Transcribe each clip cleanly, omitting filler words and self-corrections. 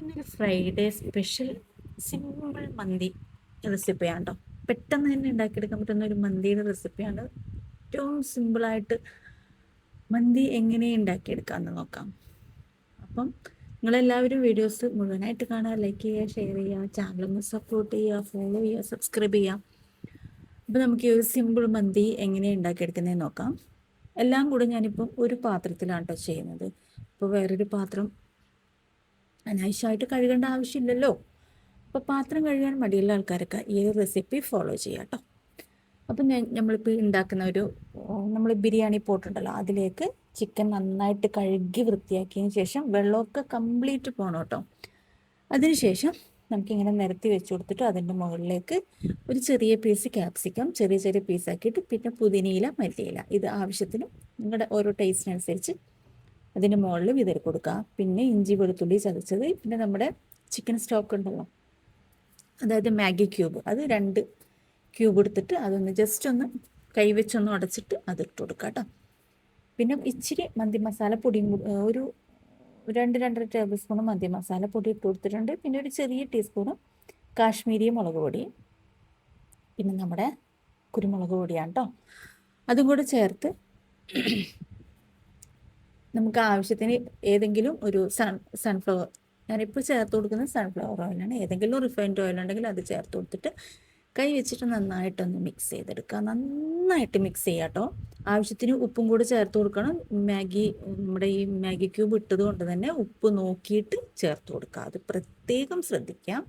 ഇന്നൊരു Friday special simple മന്തി റെസിപ്പിയാണ് കേട്ടോ. പെട്ടെന്ന് തന്നെ ഉണ്ടാക്കിയെടുക്കാൻ പറ്റുന്ന ഒരു മന്തിയുടെ റെസിപ്പിയാണ്. ഏറ്റവും സിമ്പിളായിട്ട് മന്തി എങ്ങനെ ഉണ്ടാക്കിയെടുക്കാമെന്ന് നോക്കാം. അപ്പം നിങ്ങളെല്ലാവരും വീഡിയോസ് മുഴുവനായിട്ട് കാണുക, ലൈക്ക് ചെയ്യുക, ഷെയർ ചെയ്യുക, ചാനലൊന്ന് സപ്പോർട്ട് ചെയ്യുക, ഫോളോ ചെയ്യുക, സബ്സ്ക്രൈബ് ചെയ്യുക. അപ്പോൾ നമുക്ക് ഈ ഒരു സിമ്പിൾ മന്തി എങ്ങനെ ഉണ്ടാക്കിയെടുക്കുന്നതെന്ന് നോക്കാം. എല്ലാം കൂടെ ഞാനിപ്പം ഒരു പാത്രത്തിലാണ് കേട്ടോ ചെയ്യുന്നത്. അപ്പോൾ വേറൊരു പാത്രം അനാവശ്യമായിട്ട് കഴുകേണ്ട ആവശ്യമില്ലല്ലോ. അപ്പോൾ പാത്രം കഴുകാൻ മടിയുള്ള ആൾക്കാരൊക്കെ ഈ ഒരു റെസിപ്പി ഫോളോ ചെയ്യാം കേട്ടോ. അപ്പം നമ്മളിപ്പോൾ ഉണ്ടാക്കുന്ന നമ്മൾ ബിരിയാണി പോട്ടുണ്ടല്ലോ, അതിലേക്ക് ചിക്കൻ നന്നായിട്ട് കഴുകി വൃത്തിയാക്കിയതിന് ശേഷം വെള്ളമൊക്കെ കംപ്ലീറ്റ് പോകണം കേട്ടോ. അതിനുശേഷം നമുക്കിങ്ങനെ നിരത്തി വെച്ച് കൊടുത്തിട്ട് അതിൻ്റെ മുകളിലേക്ക് ഒരു ചെറിയ പീസ് ക്യാപ്സിക്കം ചെറിയ ചെറിയ പീസാക്കിയിട്ട്, പിന്നെ പുതിനയില, മല്ലിയില, ഇത് ആവശ്യത്തിന് നിങ്ങളുടെ ഓരോ ടേസ്റ്റിനനുസരിച്ച് അതിൻ്റെ മുകളിൽ വിതറി കൊടുക്കുക. പിന്നെ ഇഞ്ചി വെളുത്തുള്ളി ചതച്ചത്, പിന്നെ നമ്മുടെ ചിക്കൻ സ്റ്റോക്ക് ഉണ്ടല്ലോ, അതായത് മാഗി ക്യൂബ്, അത് 2 ക്യൂബ് എടുത്തിട്ട് അതൊന്ന് ജസ്റ്റ് ഒന്ന് കൈവച്ചൊന്ന് അടച്ചിട്ട് അതിട്ട് കൊടുക്കുക കേട്ടോ. പിന്നെ ഇച്ചിരി മന്തി മസാല പൊടിയും ഒരു 2-2.5 ടേബിൾ സ്പൂൺ മന്തി മസാല പൊടി ഇട്ട് കൊടുത്തിട്ടുണ്ട്. പിന്നെ ഒരു ചെറിയ ടീസ്പൂണ് കാശ്മീരി മുളക് പൊടി, പിന്നെ നമ്മുടെ കുരുമുളക് പൊടിയാണ് കേട്ടോ. അതും കൂടെ ചേർത്ത് നമുക്ക് ആവശ്യത്തിന് ഏതെങ്കിലും ഒരു സൺഫ്ലവർ, ഞാനിപ്പോൾ ചേർത്ത് കൊടുക്കുന്നത് സൺഫ്ലവർ ഓയിലാണ്. ഏതെങ്കിലും റിഫൈൻഡ് ഓയിൽ ഉണ്ടെങ്കിൽ അത് ചേർത്ത് കൊടുത്തിട്ട് കൈ വെച്ചിട്ട് നന്നായിട്ടൊന്ന് മിക്സ് ചെയ്തെടുക്കുക. നന്നായിട്ട് മിക്സ് ചെയ്യുക കേട്ടോ. ആവശ്യത്തിന് ഉപ്പും കൂടി ചേർത്ത് കൊടുക്കണം. നമ്മുടെ ഈ മാഗി ക്യൂബ് ഇട്ടത് കൊണ്ട് തന്നെ ഉപ്പ് നോക്കിയിട്ട് ചേർത്ത് കൊടുക്കുക, അത് പ്രത്യേകം ശ്രദ്ധിക്കാം.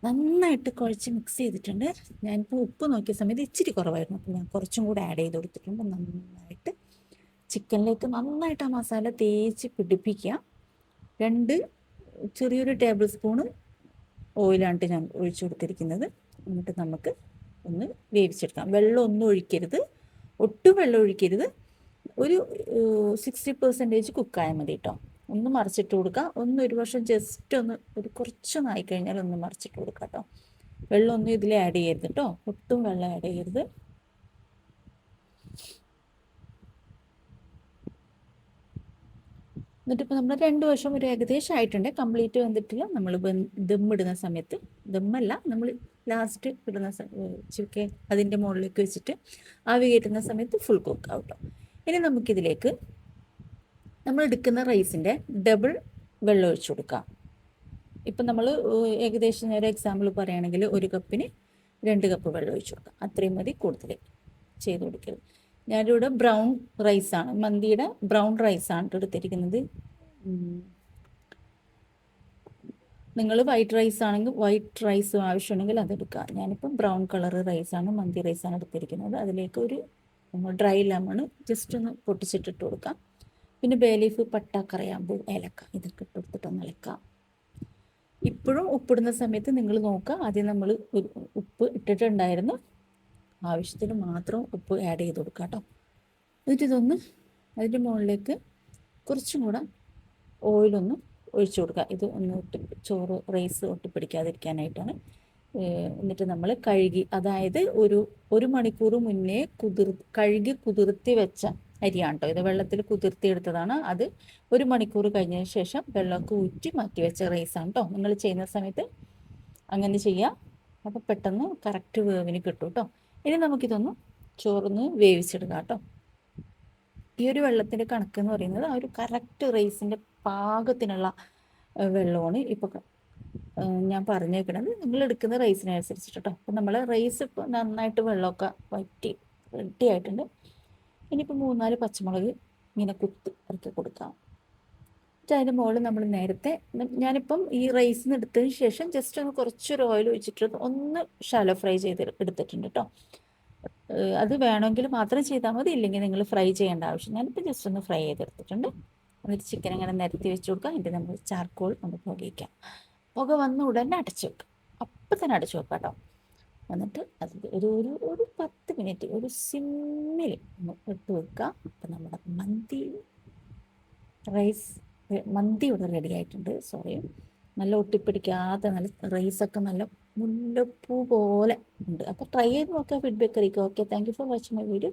നന്നായിട്ട് കുഴച്ച് മിക്സ് ചെയ്തിട്ടുണ്ട്. ഞാനിപ്പോൾ ഉപ്പ് നോക്കിയ സമയത്ത് ഇച്ചിരി കുറവായിരുന്നു, അപ്പോൾ ഞാൻ കുറച്ചും കൂടി ആഡ് ചെയ്ത് കൊടുത്തിട്ടുണ്ട്. നന്നായിട്ട് ചിക്കനിലേക്ക് നന്നായിട്ട് ആ മസാല തേച്ച് പിടിപ്പിക്കുക. 2 ചെറിയൊരു ടേബിൾ സ്പൂണ് ഓയിലാണ് ഞാൻ ഒഴിച്ചു കൊടുത്തിരിക്കുന്നത്. എന്നിട്ട് നമുക്ക് ഒന്ന് വേവിച്ചെടുക്കാം. വെള്ളം ഒന്നും ഒഴിക്കരുത്, ഒട്ടും വെള്ളം ഒഴിക്കരുത്. ഒരു 60% കുക്കായാൽ മതി കേട്ടോ. ഒന്ന് മറിച്ചിട്ട് കൊടുക്കുക. ഒരു വർഷം ജസ്റ്റ് ഒരു കുറച്ചൊന്നായി കഴിഞ്ഞാൽ ഒന്ന് മറിച്ചിട്ട് കൊടുക്കുക കേട്ടോ. വെള്ളമൊന്നും ഇതിൽ ആഡ് ചെയ്യരുത് കേട്ടോ, ഒട്ടും വെള്ളം ആഡ് ചെയ്യരുത്. എന്നിട്ടിപ്പോൾ നമ്മൾ 2 വർഷം ഒരു ഏകദേശം ആയിട്ടുണ്ട്, കംപ്ലീറ്റ് വന്നിട്ടില്ല. നമ്മൾ ദമ്മിടുന്ന സമയത്ത്, ദമ്മല്ല, നമ്മൾ ലാസ്റ്റ് ഇടുന്ന ചിക്കൻ അതിൻ്റെ മുകളിലേക്ക് വെച്ചിട്ട് ആവി കയറ്റുന്ന സമയത്ത് ഫുൾ കുക്ക് ആവട്ടോ. ഇനി നമുക്കിതിലേക്ക് നമ്മൾ എടുക്കുന്ന റൈസിൻ്റെ ഡബിൾ വെള്ളം ഒഴിച്ചു കൊടുക്കാം. ഇപ്പം നമ്മൾ ഏകദേശം ഒരു എക്സാമ്പിൾ പറയുകയാണെങ്കിൽ 1 കപ്പിന് 2 കപ്പ് വെള്ളം ഒഴിച്ചു കൊടുക്കാം. അത്രയും മതി, കൂടുതൽ ചെയ്ത് കൊടുക്കരുത്. ഞാനിവിടെ ബ്രൗൺ റൈസാണ്, മന്തിയുടെ ബ്രൗൺ റൈസാണ് എടുത്തിരിക്കുന്നത്. നിങ്ങൾ വൈറ്റ് റൈസ് ആണെങ്കിൽ വൈറ്റ് റൈസ് ആവശ്യമുണ്ടെങ്കിൽ അതെടുക്കുക. ഞാനിപ്പം ബ്രൗൺ കളർ റൈസാണ്, മന്തി റൈസാണ് എടുത്തിരിക്കുന്നത്. അതിലേക്ക് ഒരു ഡ്രൈ ലെമൺ ജസ്റ്റ് ഒന്ന് പൊട്ടിച്ചിട്ടിട്ട് കൊടുക്കാം. പിന്നെ ബേ ലീഫ്, പട്ട, കറിയാമ്പൂ, ഏലക്ക, ഇതൊക്കെ ഇട്ട് കൊടുത്തിട്ടൊന്ന് ഇളക്കാം. ഇപ്പോഴും ഉപ്പിടുന്ന സമയത്ത് നിങ്ങൾ നോക്കുക, ആദ്യം നമ്മൾ ഉപ്പ് ഇട്ടിട്ടുണ്ടായിരുന്നു, ആവശ്യത്തിന് മാത്രം ഉപ്പ് ആഡ് ചെയ്ത് കൊടുക്കുക കേട്ടോ. എന്നിട്ട് ഇതൊന്ന് അതിൻ്റെ മുകളിലേക്ക് കുറച്ചും കൂടെ ഓയിലൊന്ന് ഒഴിച്ചു കൊടുക്കുക. ഇത് ഒന്ന് റൈസ് ഒട്ടിപ്പിടിക്കാതിരിക്കാനായിട്ടാണ്. എന്നിട്ട് നമ്മൾ കഴുകി, അതായത് ഒരു മണിക്കൂർ മുന്നേ കഴുകി കുതിർത്തി വെച്ച അരിയാണ് കേട്ടോ. ഇത് വെള്ളത്തിൽ കുതിർത്തി എടുത്തതാണ്. അത് 1 മണിക്കൂർ കഴിഞ്ഞതിന് ശേഷം വെള്ളമൊക്കെ ഊറ്റി മാറ്റി വെച്ച റൈസാണ് കേട്ടോ. നിങ്ങൾ ചെയ്യുന്ന സമയത്ത് അങ്ങനെ ചെയ്യാം, അപ്പോൾ പെട്ടെന്ന് കറക്റ്റ് വേവിന് കിട്ടും കേട്ടോ. ഇനി നമുക്കിതൊന്ന് ചോറൊന്ന് വേവിച്ചെടുക്കാം കേട്ടോ. ഈ ഒരു വെള്ളത്തിൻ്റെ കണക്ക് എന്ന് പറയുന്നത് ആ ഒരു കറക്റ്റ് റൈസിൻ്റെ പാകത്തിനുള്ള വെള്ളമാണ് ഇപ്പോൾ ഞാൻ പറഞ്ഞേക്കണത്. നിങ്ങൾ എടുക്കുന്ന റൈസിനനുസരിച്ചിട്ട് കേട്ടോ. അപ്പം നമ്മൾ റൈസ് ഇപ്പോൾ നന്നായിട്ട് വെള്ളമൊക്കെ വറ്റി റെഡി ആയിട്ടുണ്ട്. ഇനിയിപ്പോൾ 3-4 പച്ചമുളക് ഇങ്ങനെ ഇറക്കി കൊടുക്കാം. എന്നിട്ട് അതിൻ്റെ മുകളിൽ നമ്മൾ നേരത്തെ, ഞാനിപ്പം ഈ റൈസിന് എടുത്തതിന് ശേഷം ജസ്റ്റ് ഒന്ന് കുറച്ചൊരു ഓയിൽ ഒഴിച്ചിട്ട് ഒന്ന് ഷാലോ ഫ്രൈ ചെയ്ത് എടുത്തിട്ടുണ്ട് കേട്ടോ. അത് വേണമെങ്കിൽ മാത്രം ചെയ്താൽ മതി, ഇല്ലെങ്കിൽ നിങ്ങൾ ഫ്രൈ ചെയ്യേണ്ട ആവശ്യം. ഞാനിപ്പോൾ ജസ്റ്റ് ഒന്ന് ഫ്രൈ ചെയ്തെടുത്തിട്ടുണ്ട്. എന്നിട്ട് ചിക്കൻ ഇങ്ങനെ നിരത്തി വെച്ച് കൊടുക്കുക. എന്നിട്ട് നമ്മൾ ചാർക്കോൾ ഒന്ന് പുകയിക്കാം. പുക വന്ന് ഉടനെ അടച്ചു വെക്കുക, അപ്പം തന്നെ അടച്ചു വെക്കാം കേട്ടോ. എന്നിട്ട് അത് ഒരു 10 മിനിറ്റ് ഒരു സിമ്മിൽ ഇട്ട് വെക്കുക. അപ്പം നമ്മുടെ മന്തി ഇവിടെ റെഡി ആയിട്ടുണ്ട്. സോറി, നല്ല ഒട്ടിപ്പിടിക്കാതെ നല്ല റൈസൊക്കെ നല്ല മുല്ലപ്പൂ പോലെ ഉണ്ട്. അപ്പോൾ ട്രൈ ചെയ്ത് നോക്കുക, ഫീഡ്ബാക്ക് അറിയിക്കുക. Okay, thank you for watching my video.